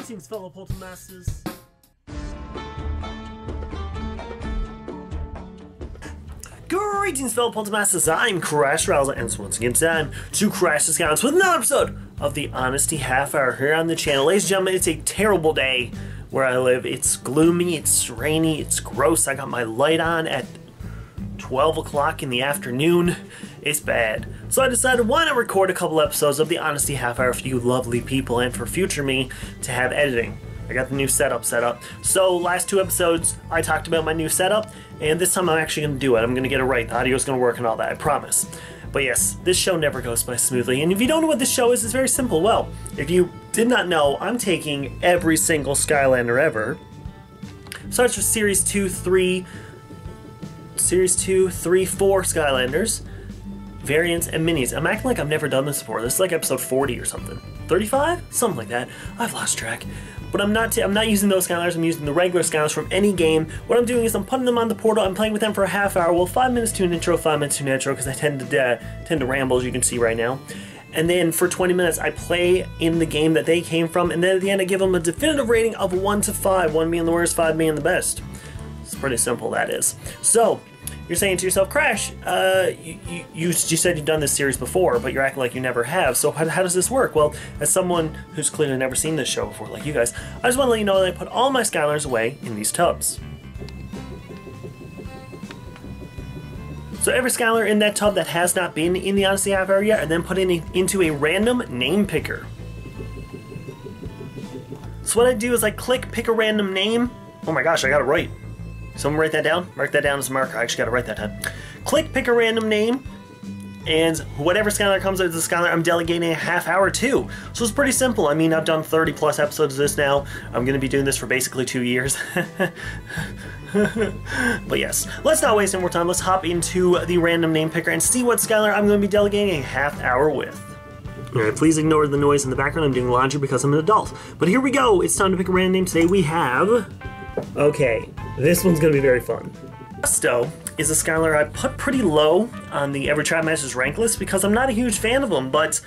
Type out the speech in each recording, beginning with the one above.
Greetings, fellow Poltermasters. Greetings, fellow Poltermasters. I'm Rowsell, and it's once again time to crash the Skylanders with another episode of the Honesty Half Hour here on the channel. Ladies and gentlemen, it's a terrible day where I live. It's gloomy, it's rainy, it's gross. I got my light on at 12 o'clock in the afternoon. It's bad. So I decided, why not record a couple episodes of the Honesty Half Hour for you lovely people and for future me to have editing. I got the new setup set up. So last two episodes I talked about my new setup, and this time I'm actually going to do it. I'm going to get it right. The audio's going to work and all that, I promise. But yes, this show never goes by smoothly. And if you don't know what this show is, it's very simple. Well, if you did not know, I'm taking every single Skylander ever. Starts for Series 2, 3, 4 Skylanders, variants, and minis. I'm acting like I've never done this before. This is like episode 40 or something. 35? Something like that. I've lost track. But I'm not using those Skylanders, I'm using the regular Skylanders from any game. What I'm doing is I'm putting them on the portal, I'm playing with them for a half hour. Well, 5 minutes to an intro, 5 minutes to an intro, because I tend to ramble, as you can see right now. And then for 20 minutes I play in the game that they came from, and then at the end I give them a definitive rating of 1 to 5, 1 being the worst, 5 being the best. It's pretty simple, that is. So, you're saying to yourself, Crash, you said you've done this series before, but you're acting like you never have, so how does this work? Well, as someone who's clearly never seen this show before, like you guys, I just want to let you know that I put all my Skylanders away in these tubs. So every Skylander in that tub that has not been in the Honesty Half Hour yet are then put into a random name picker. So what I do is I pick a random name. Oh my gosh, I got it right. Someone write that down? Mark that down as a marker. I actually got to write that down. Pick a random name, and whatever Skylander comes out as a Skylander, I'm delegating a half hour to. So it's pretty simple. I mean, I've done 30 plus episodes of this now. I'm going to be doing this for basically 2 years. But yes, let's not waste any more time. Let's hop into the random name picker and see what Skylander I'm going to be delegating a half hour with. Alright, please ignore the noise in the background. I'm doing laundry because I'm an adult. But here we go. It's time to pick a random name. Today we have... Okay, this one's going to be very fun. Gusto is a Skylander I put pretty low on the Every Trap Master's rank list because I'm not a huge fan of them, but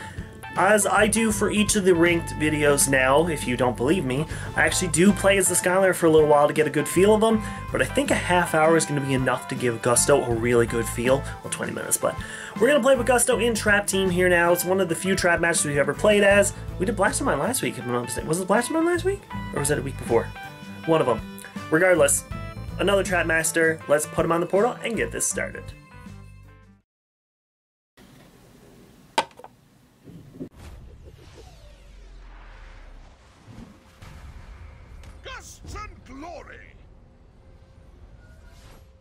as I do for each of the ranked videos now, if you don't believe me, I actually do play as the Skylander for a little while to get a good feel of them, but I think a half hour is going to be enough to give Gusto a really good feel. Well, 20 minutes, but we're going to play with Gusto in Trap Team here now. It's one of the few Trap Masters we've ever played as. We did Blastermine last week, if I'm not mistaken. Was it Blastermine last week? Or was it a week before? One of them. Regardless, another Trap Master. Let's put him on the portal and get this started. Gust and glory.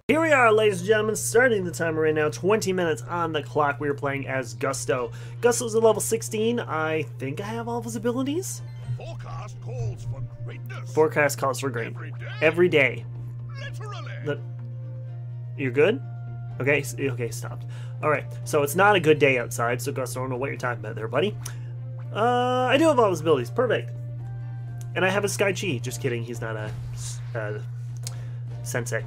Here we are, ladies and gentlemen, starting the timer right now. 20 minutes on the clock. We are playing as Gusto. Gusto's a level 16. I think I have all of his abilities. Forecast calls for greatness. Forecast calls for great. Every day. Literally. You're good? Okay, okay, stopped. Alright, so it's not a good day outside, so Gusto, I don't know what you're talking about there, buddy. I do have all his abilities. Perfect. And I have a Sky Chi. Just kidding, he's not a sensei.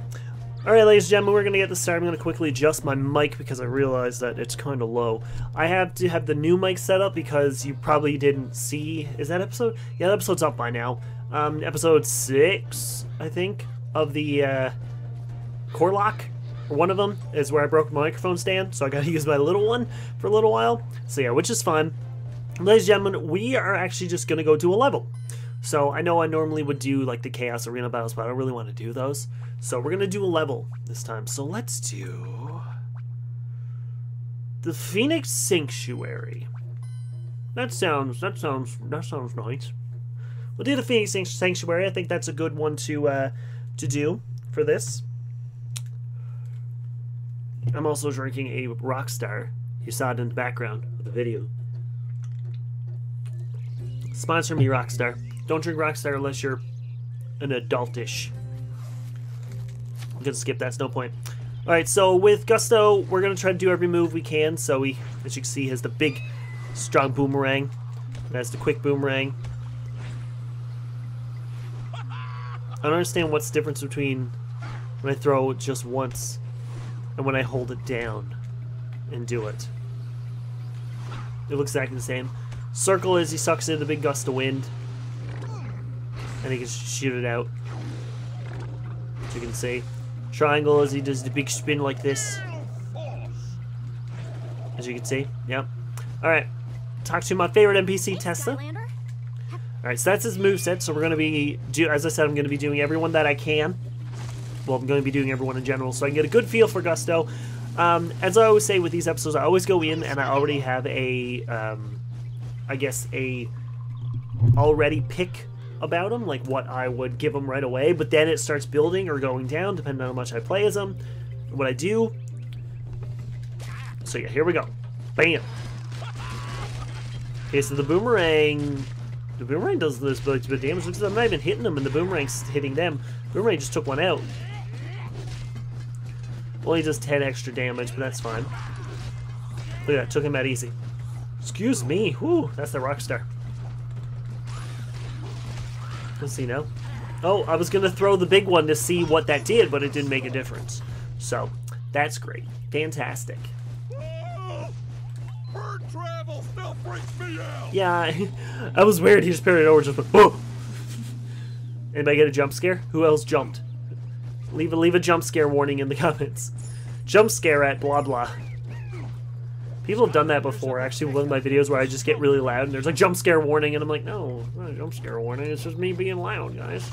Alright, ladies and gentlemen, we're going to get this started. I'm going to quickly adjust my mic because I realize that it's kind of low. I have to have the new mic set up because you probably didn't see... Is that episode? Yeah, that episode's up by now. Episode 6, I think, of the core lock. Or one of them is where I broke my microphone stand, so I got to use my little one for a little while. So yeah, which is fun. Ladies and gentlemen, we are actually just going to go do a level. So I know I normally would do like the Chaos Arena battles, but I don't really want to do those. So we're gonna do a level this time. So let's do the Phoenix Sanctuary. That sounds nice. We'll do the Phoenix Sanctuary. I think that's a good one to do for this. I'm also drinking a Rockstar. You saw it in the background of the video. Sponsor me, Rockstar. Don't drink Rockstar unless you're an adultish. I'm gonna skip that, it's no point. Alright, so with Gusto, we're gonna try to do every move we can. So he, as you can see, has the big, strong boomerang. And has the quick boomerang. I don't understand what's the difference between when I throw it just once and when I hold it down and do it. It looks exactly the same. Circle is he sucks in the big gust of wind. and he can shoot it out. As you can see. Triangle as he does the big spin like this. As you can see. Yep. Alright. Talk to my favorite NPC, Tessa. Alright, so that's his moveset, so we're going to be, as I said, I'm going to be doing everyone that I can. Well, I'm going to be doing everyone in general, so I can get a good feel for Gusto. As I always say with these episodes, I always go in and I already have a, I guess, a already pick about him, like what I would give him right away, but then it starts building or going down, depending on how much I play as him, what I do. So yeah, here we go. Bam! Okay, so the boomerang does this bit of damage. Looks like I'm not even hitting them, and the boomerang's hitting them. Boomerang just took one out. Only does 10 extra damage, but that's fine. Look at that, took him out easy. Excuse me, whew, that's the Rockstar. Let's see now. Oh, I was gonna throw the big one to see what that did, but it didn't make a difference. So, that's great. Fantastic. Bird travel still freaks me out. Yeah, that was weird. He just parried over, just went, oh! Anybody get a jump scare? Who else jumped? Leave a jump scare warning in the comments. Jump scare at blah blah. People have done that before, actually, with one of my videos where I just get really loud and there's like jump scare warning, and I'm like, no, it's not a jump scare warning, it's just me being loud, guys.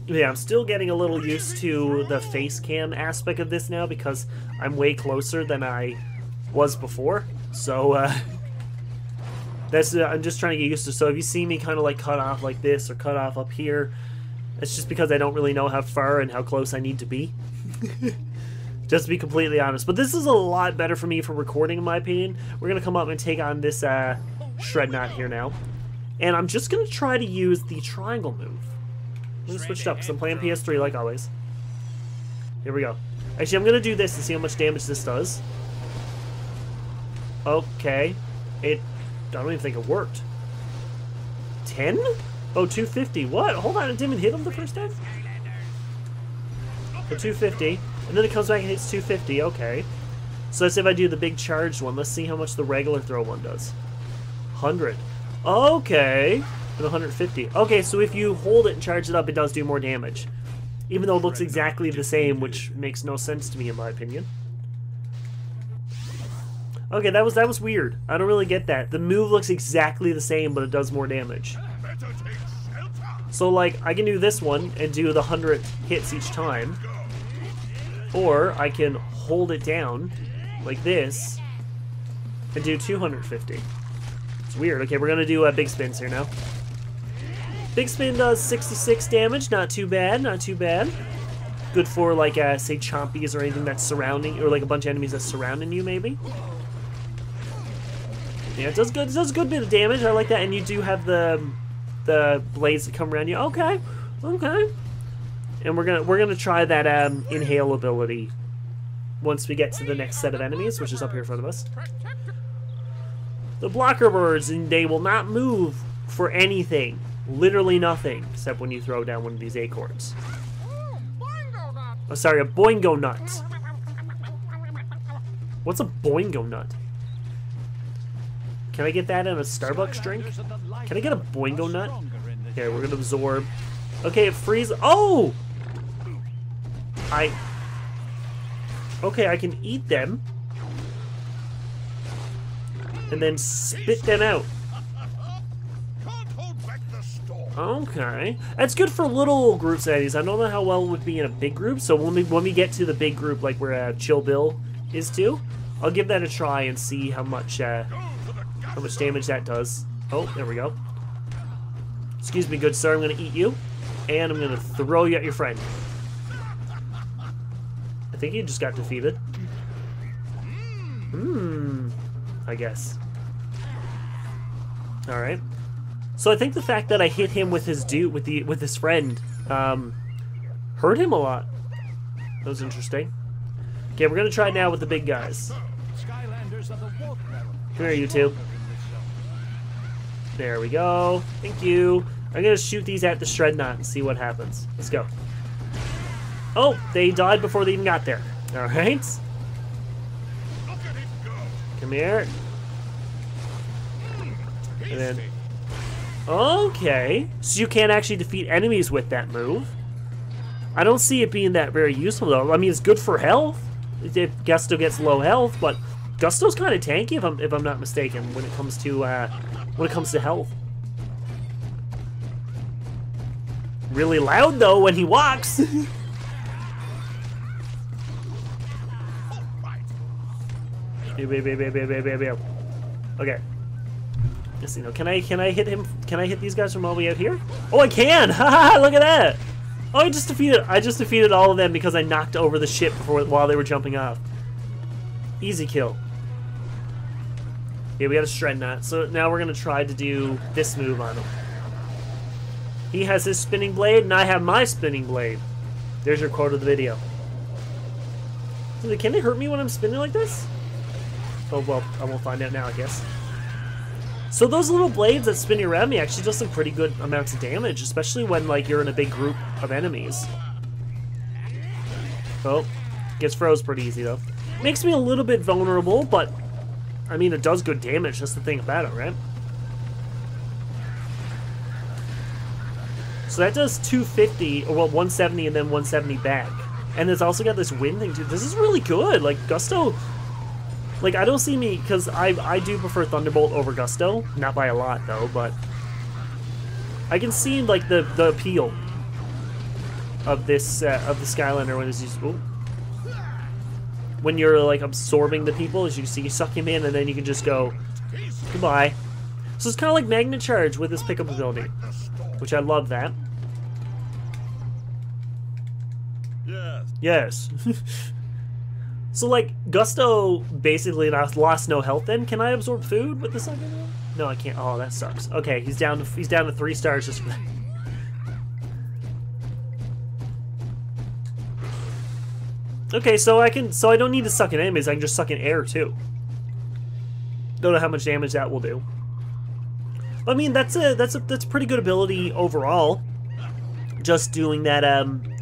Yeah, I'm still getting a little used to the face cam aspect of this now because I'm way closer than I was before. So, I'm just trying to get used to. So if you see me kind of like cut off like this or cut off up here, it's just because I don't really know how far and how close I need to be. Just to be completely honest. But this is a lot better for me for recording, in my opinion. We're going to come up and take on this Shred Knot here now. And I'm just going to try to use the triangle move. I'm going to switch it up because I'm playing PS3 like always. Here we go. Actually, I'm going to do this and see how much damage this does. Okay. I don't even think it worked. 10? Oh, 250. What? Hold on, it didn't even hit him the first time? For 250. And then it comes back and hits 250. Okay. So let's say if I do the big charged one. Let's see how much the regular throw one does. 100. Okay. And 150. Okay, so if you hold it and charge it up, it does do more damage. Even though it looks exactly the same, which makes no sense to me in my opinion. Okay, that was weird. I don't really get that. The move looks exactly the same, but it does more damage. So, like, I can do this one and do the 100 hits each time. Or I can hold it down, like this, and do 250. It's weird. Okay, we're going to do big spins here now. Big spin does 66 damage. Not too bad, not too bad. Good for, like, say, chompies or anything that's surrounding, or like a bunch of enemies that's surrounding you, maybe. Yeah, it does good. It does a good bit of damage. I like that. And you do have the blades that come around you. Okay, okay. And we're gonna try that inhale ability once we get to the next set of enemies, which is up here in front of us. The blocker birds, and they will not move for anything, literally nothing, except when you throw down one of these acorns. Oh, sorry, a boingo nut. What's a boingo nut? Can I get that in a Starbucks drink? Can I get a boingo nut? Okay, we're gonna absorb. Okay, it freezes. Oh! Okay, I can eat them. And then spit them out. Okay. That's good for little groups of enemies. I don't know how well it would be in a big group, so when we get to the big group, like where Chill Bill is too, I'll give that a try and see how much damage that does. Oh, there we go. Excuse me, good sir, I'm gonna eat you. And I'm gonna throw you at your friend. I think he just got defeated. I guess. Alright. So I think the fact that I hit him with his with his friend, hurt him a lot. That was interesting. Okay, we're gonna try now with the big guys. Come here, you two. There we go. Thank you. I'm gonna shoot these at the Shred Knot and see what happens. Let's go. Oh, they died before they even got there. Alright. Come here. And then... Okay. So you can't actually defeat enemies with that move. I don't see it being that very useful, though. I mean, it's good for health. If Gusto gets low health, but Gusto's kind of tanky, if I'm not mistaken, when it comes to health. Really loud, though, when he walks. Okay. Yes, you know, can I hit him? Can I hit these guys from all the way out here? Oh, I can! Haha! Look at that! Oh, I just defeated all of them because I knocked over the ship while they were jumping off. Easy kill. Yeah, we got a Shred Knot. So now we're gonna try to do this move on him. He has his spinning blade, and I have my spinning blade. There's your quote of the video. Can it hurt me when I'm spinning like this? Oh, well, I won't find out now, I guess. So those little blades that spin you around me actually do some pretty good amounts of damage, especially when, like, you're in a big group of enemies. Oh, gets froze pretty easy, though. Makes me a little bit vulnerable, but, I mean, it does good damage. That's the thing about it, right? So that does 250, or well, 170 and then 170 back. And it's also got this wind thing, too. This is really good. Like, Gusto... Like, I don't see me, because I do prefer Thunderbolt over Gusto. Not by a lot, though, but... I can see, like, the appeal of this, of the Skylander when it's used... Ooh. When you're, like, absorbing the people, as you see, you suck him in, and then you can just go, goodbye. So it's kind of like Magnet Charge with this pickup ability, which I love that. Yes. So, like, Gusto basically lost no health then. Can I absorb food with the second one? No, I can't. Oh, that sucks. Okay, he's down to 3 stars just for that. Okay, so I don't need to suck in enemies, I can just suck in air too. Don't know how much damage that will do. But, I mean, that's pretty good ability overall. Just doing that,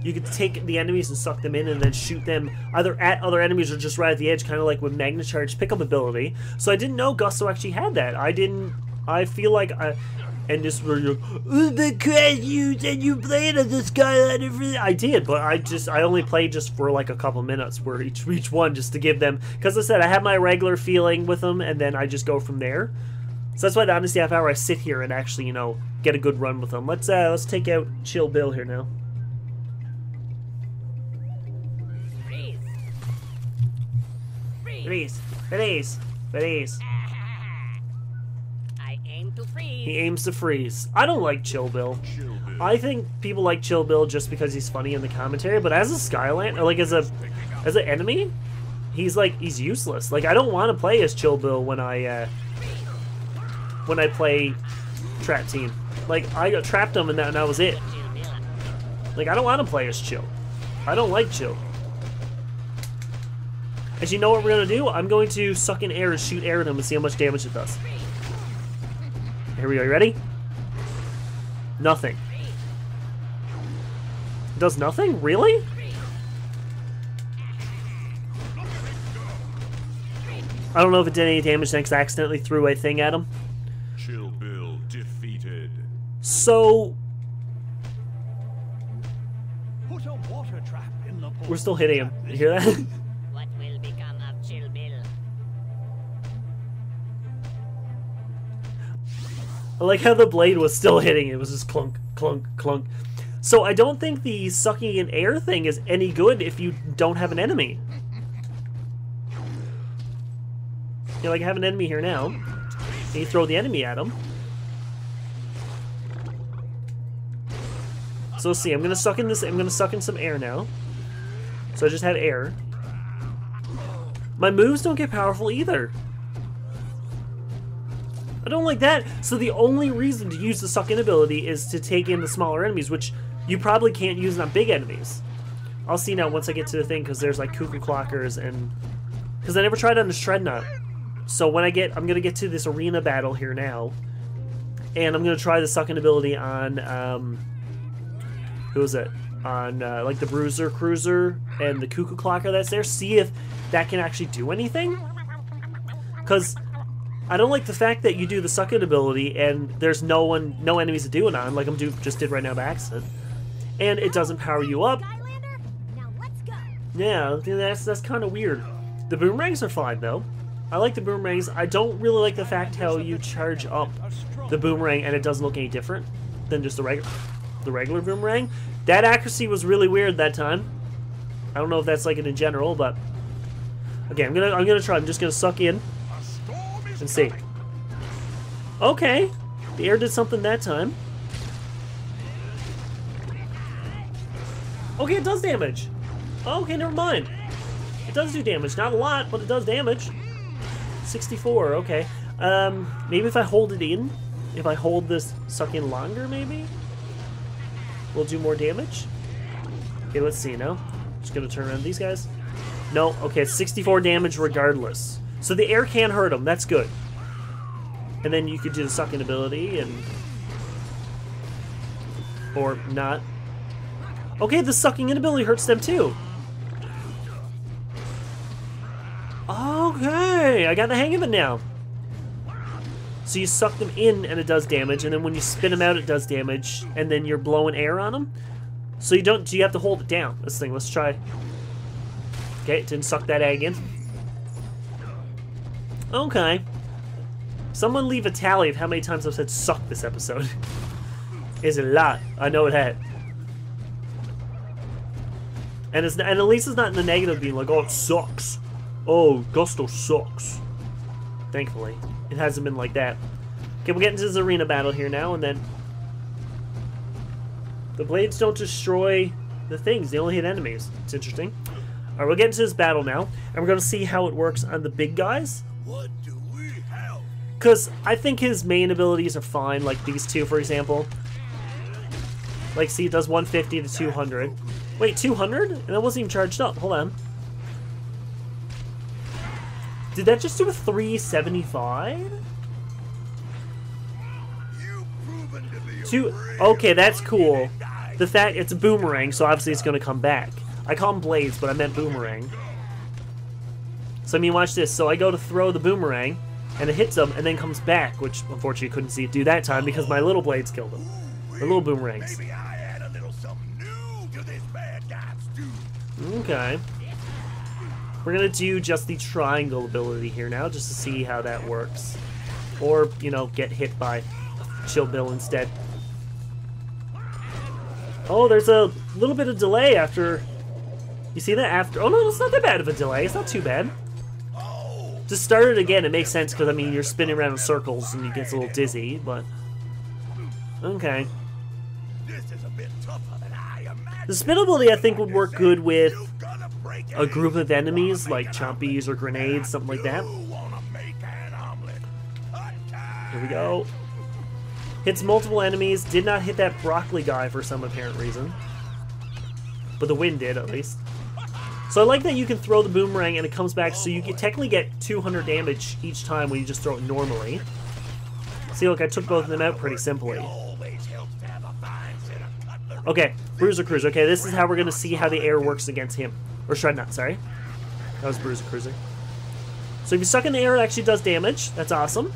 you could take the enemies and suck them in and then shoot them either at other enemies or just right at the edge, kind of like with Magnet Charge pickup ability. So I didn't know Gusto actually had that. I feel like and this were because you said you played as a Skylander. I did, but I only played just for like a couple minutes where each one, just to give them, because I said I have my regular feeling with them and then I just go from there. So that's why the Honesty Half Hour I sit here and actually, you know, get a good run with them. Let's take out Chill Bill here now. Freeze. Freeze. Freeze. I aim to freeze. He aims to freeze. I don't like Chill Bill. I think people like Chill Bill just because he's funny in the commentary, but as a Skylander, like as an enemy, he's useless. Like, I don't want to play as Chill Bill when I play Trap Team. Like, I got trapped him and that was it. Like, I don't want to play as Chill. I don't like Chill. As you know what we're going to do? I'm going to suck in air and shoot air at him and see how much damage it does. Here we go. You ready? Nothing. It does nothing? Really? I don't know if it did any damage next I accidentally threw a thing at him. Chill Bill defeated. So... Put a water trap in the we're still hitting him. You hear that? What will become of Chill Bill? I like how the blade was still hitting. It was just clunk, clunk, clunk. So I don't think the sucking in air thing is any good if you don't have an enemy. You know, like I have an enemy here now. And you throw the enemy at him. So let's see. I'm gonna suck in this. I'm gonna suck in some air now. So I just had air. My moves don't get powerful either. I don't like that. So the only reason to use the suck in ability is to take in the smaller enemies, which you probably can't use on big enemies. I'll see now once I get to the thing, because there's like cuckoo clockers and... Because I never tried on the Shred Knot. So when I'm going to get to this arena battle here now, and I'm going to try the suck in ability on, who is it? On, like the Bruiser Cruiser and the cuckoo clocker that's there. See if that can actually do anything. Because I don't like the fact that you do the suck it ability and there's no enemies to do it on, like I'm just did right now by accident. And it doesn't power you up. Skylander, now let's go. Yeah, that's kind of weird. The boomerangs are fine though. I like the boomerangs. I don't really like the fact how you charge up the boomerang and it doesn't look any different than just the regular boomerang. That accuracy was really weird that time. I don't know if that's like it in general, but okay, I'm gonna try. I'm just gonna suck in and see. Okay, the air did something that time. Okay, it does damage. Okay, never mind. It does do damage. Not a lot, but it does damage. 64, okay. Maybe if I hold it in, if I hold this suck in longer, maybe we'll do more damage. Okay, let's see now. Just gonna turn around these guys. No, okay, it's 64 damage regardless. So the air can hurt them, that's good. And then you could do the sucking ability and... or not. Okay, the sucking in ability hurts them too. Okay, I got the hang of it now. So you suck them in and it does damage, and then when you spin them out it does damage, and then you're blowing air on them. So you have to hold it down. This thing, let's try. Okay, it didn't suck that egg in. Okay. Someone leave a tally of how many times I've said suck this episode. Is a lot. I know it had. And at least it's not in the negative being like, oh, it sucks. Oh, Gusto sucks. Thankfully. It hasn't been like that. Okay, we'll get into this arena battle here now, and then... the blades don't destroy the things, they only hit enemies. It's interesting. Alright, we'll get into this battle now, and we're going to see how it works on the big guys. What do we have? Because I think his main abilities are fine, like these two, for example. Like, see, it does 150 to 200. Wait, 200? And that wasn't even charged up. Hold on. Did that just do a 375? Okay, that's cool. The fact it's a boomerang, so obviously it's going to come back. I call them blades, but I meant boomerang. So I mean, watch this. So I go to throw the boomerang, and it hits him, and then comes back, which unfortunately couldn't see it do that time because my little blades killed him. The little boomerangs. Maybe I add a little something new to this bad guy stew. Okay. We're going to do just the triangle ability here now, just to see how that works. Or, you know, get hit by Chill Bill instead. Oh, there's a little bit of delay after... You see that after... Oh, no, it's not that bad of a delay. It's not too bad. To start it again, it makes sense because, I mean, you're spinning around in circles and you get a little dizzy, but... Okay. This is a bit tougher than I imagined. The spin ability, I think, would work good with a group of enemies, like chompies or grenades, something like that. Here we go. Hits multiple enemies. Did not hit that broccoli guy for some apparent reason. But the wind did, at least. So I like that you can throw the boomerang and it comes back, so you can technically get 200 damage each time when you just throw it normally. See, look, I took both of them out pretty simply. Okay, Bruiser Cruiser. Okay, this is how we're going to see how the air works against him. Or Shrednut, sorry. That was Bruiser Cruiser. So if you suck in the air, it actually does damage. That's awesome.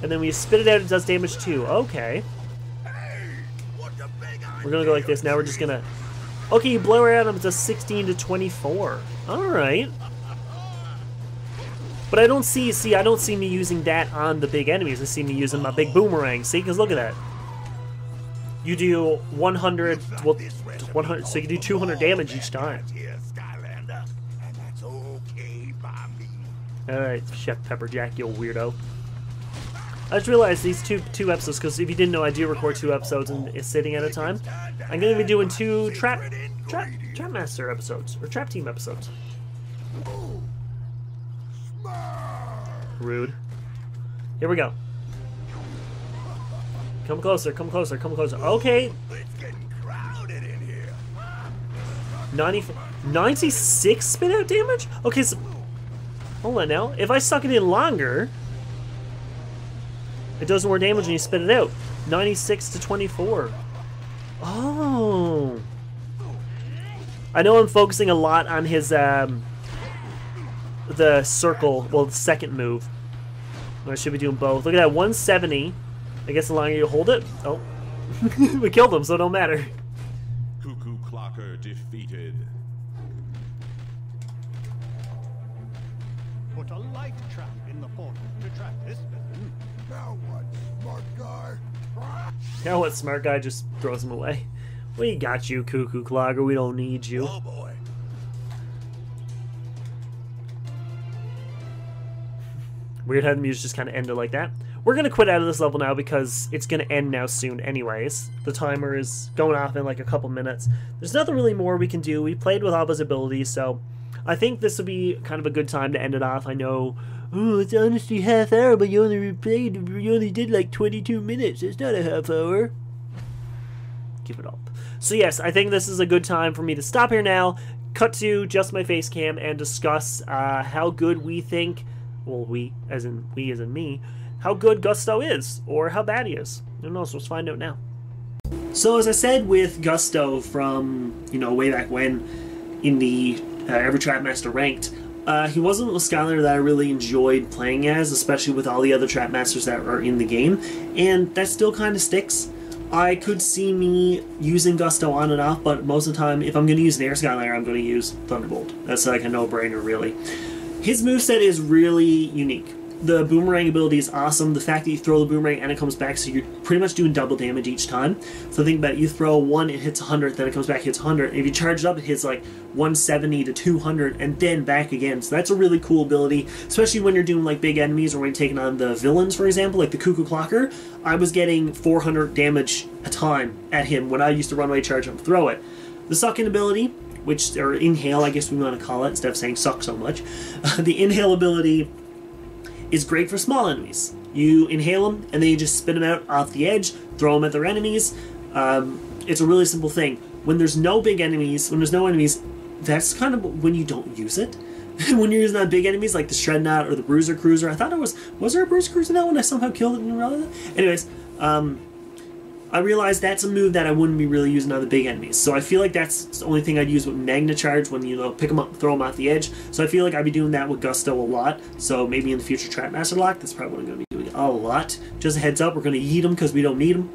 And then when you spit it out, it does damage too. Okay. We're going to go like this. Now we're just going to... Okay, you blow air at him, it does 16 to 24. Alright. But I don't see, I don't see me using that on the big enemies. I see me using my big boomerang. See, because look at that. You do 100, well, 100, so you do 200 damage each time. Alright, Chef Pepperjack, you weirdo. I just realized these two episodes, because if you didn't know, I do record 2 episodes and it's sitting at a time. I'm going to be doing 2 Trap Master episodes, or Trap Team episodes. Rude. Here we go. Come closer, come closer, come closer. Okay. 96 spin out damage? Okay, so... Hold on now. If I suck it in longer... It does more damage when you spit it out. 96 to 24. Oh. I know I'm focusing a lot on his, the circle, well, the second move. I should be doing both. Look at that, 170. I guess allowing you to hold it. Oh. We killed him, so it don't matter. Cuckoo Clocker defeated. Put a light trap in the portal to trap this villain. Now what, smart guy? Now what, smart guy just throws him away. We got you, Cuckoo Clogger. We don't need you. Oh boy. Weird how the music just kind of ended like that. We're going to quit out of this level now because it's going to end now soon anyways. The timer is going off in like a couple minutes. There's nothing really more we can do. We played with all his abilities, so I think this would be kind of a good time to end it off. I know, oh, it's Honesty Half Hour, but you only did like 22 minutes. It's not a half hour. Give it up. So yes, I think this is a good time for me to stop here now, cut to just my face cam, and discuss how good we think, well, we as in me, how good Gusto is, or how bad he is. Who knows? Let's find out now. So as I said with Gusto from, way back when in the Every Trapmaster Ranked, he wasn't a Skylander that I really enjoyed playing as, especially with all the other Trapmasters that are in the game, and that still kind of sticks. I could see me using Gusto on and off, but most of the time, if I'm going to use an Air Skylander, I'm going to use Thunderbolt. That's like a no-brainer, really. His moveset is really unique. The boomerang ability is awesome. The fact that you throw the boomerang and it comes back, so you're pretty much doing double damage each time. So think about it, you throw one, it hits 100, then it comes back, hits 100. If you charge it up, it hits like 170 to 200, and then back again. So that's a really cool ability, especially when you're doing like big enemies or when you're taking on the villains, for example, like the Cuckoo Clocker. I was getting 400 damage a time at him when I used to run away, charge up, throw it. The suck-in ability, or inhale, I guess we want to call it, instead of saying suck so much. The inhale ability is great for small enemies. You inhale them, and then you just spit them out off the edge, throw them at their enemies. It's a really simple thing. When there's no big enemies, that's kind of when you don't use it. When you're using on big enemies, like the Shrednut or the Bruiser Cruiser. I thought it was there a Bruiser Cruiser in that one? I somehow killed it and realized that? Anyways, I realized that's a move that I wouldn't be really using on the big enemies. So I feel like that's the only thing I'd use with Magna Charge when, pick them up, throw them off the edge. So I feel like I'd be doing that with Gusto a lot. So maybe in the future Trapmaster Lock, that's probably what I'm going to be doing a lot. Just a heads up, we're going to yeet them because we don't need them.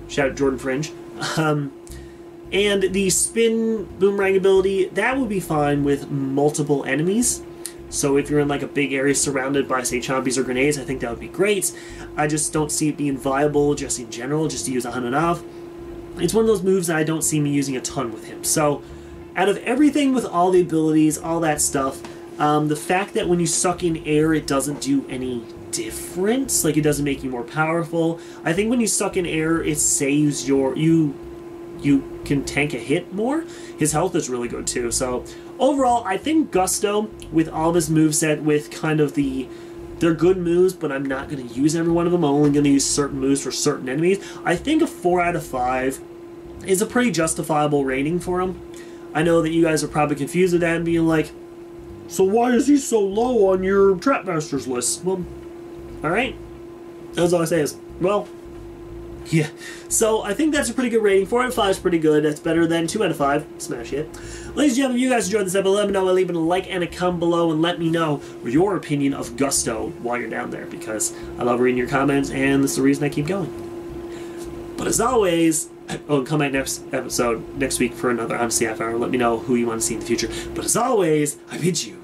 Shout out Jordan Fringe. And the spin boomerang ability, that would be fine with multiple enemies. So if you're in like a big area surrounded by, say, chompies or grenades, I think that would be great. I just don't see it being viable just in general, just to use on and off. It's one of those moves that I don't see me using a ton with him. So out of everything with all the abilities, all that stuff, the fact that when you suck in air, it doesn't do any difference, like it doesn't make you more powerful. I think when you suck in air, it saves you can tank a hit more. His health is really good too. So overall, I think Gusto, with all this moveset, with kind of they're good moves, but I'm not going to use every one of them. I'm only going to use certain moves for certain enemies. I think a 4 out of 5 is a pretty justifiable rating for him. I know that you guys are probably confused with that and being like, so why is he so low on your Trapmasters list? Well, alright. That's all I say is, well, yeah. So I think that's a pretty good rating. 4 out of 5 is pretty good. That's better than 2 out of 5. Smash it. Ladies and gentlemen, if you guys enjoyed this episode, let me know by leaving a like and a comment below, and let me know your opinion of Gusto while you're down there, because I love reading your comments, and that's the reason I keep going. But as always, come back next episode next week for another Honesty Half Hour. Let me know who you want to see in the future. But as always, I bid you